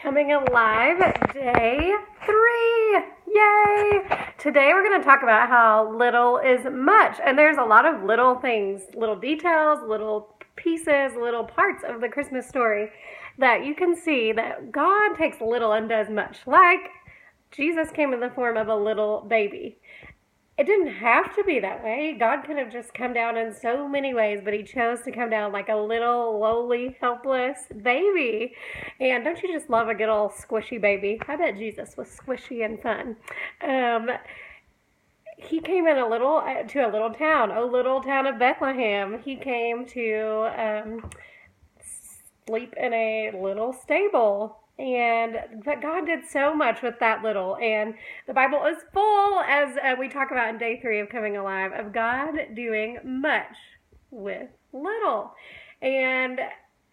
Coming Alive, day 3. Yay! Today we're going to talk about how little is much. And there's a lot of little things, little details, little pieces, little parts of the Christmas story that you can see that God takes little and does much. Like Jesus came in the form of a little baby. It didn't have to be that way. God could have just come down in so many ways, but he chose to come down like a little, lowly, helpless baby. And don't you just love a good old squishy baby? I bet Jesus was squishy and fun. He came in to a little town, little town of Bethlehem. He came to sleep in a little stable. But God did so much with that little. And the Bible is full, as we talk about in day 3 of Coming Alive, of God doing much with little. And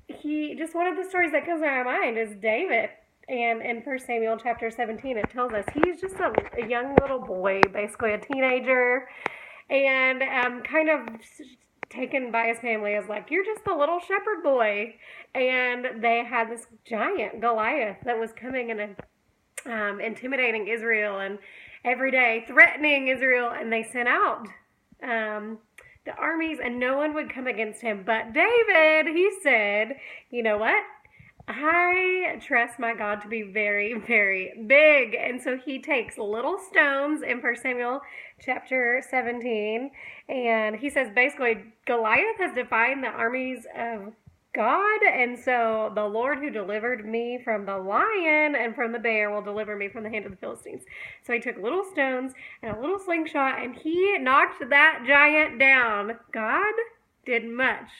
just one of the stories that comes to my mind is David. And in 1 Samuel chapter 17, it tells us he's just a young little boy, basically a teenager, and kind of taken by his family as like, you're just a little shepherd boy. And they had this giant Goliath that was coming and intimidating Israel and every day threatening Israel. And they sent out the armies and no one would come against him. But David, he said, you know what? I trust my God to be very, very big. And so he takes little stones in 1 Samuel chapter 17. And he says basically Goliath has defied the armies of God. And so the Lord who delivered me from the lion and from the bear will deliver me from the hand of the Philistines. So he took little stones and a little slingshot and he knocked that giant down. God did much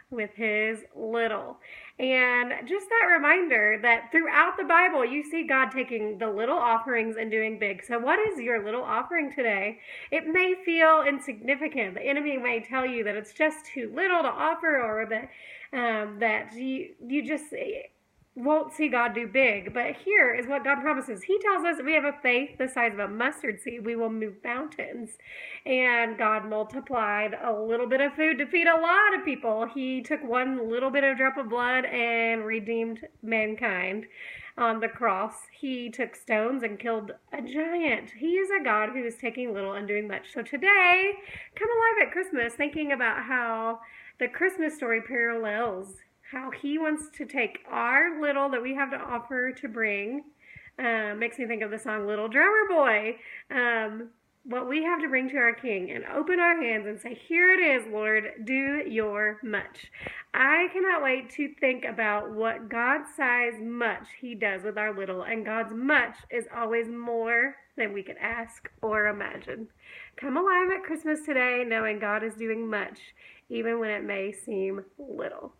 with his little. And just that reminder that throughout the Bible, you see God taking the little offerings and doing big. So what is your little offering today? It may feel insignificant. The enemy may tell you that it's just too little to offer, or that you just won't see God do big. But here is what God promises. He tells us if we have a faith the size of a mustard seed, we will move mountains. And God multiplied a little bit of food to feed a lot of people. He took one little bit of drop of blood and redeemed mankind on the cross. He took stones and killed a giant. He is a God who is taking little and doing much. So today, come alive at Christmas, thinking about how the Christmas story parallels how he wants to take our little that we have to offer to bring. Makes me think of the song Little Drummer Boy. What we have to bring to our King and open our hands and say, here it is, Lord, do your much. I cannot wait to think about what God-sized much he does with our little, and God's much is always more than we could ask or imagine. Come alive at Christmas today, knowing God is doing much, even when it may seem little.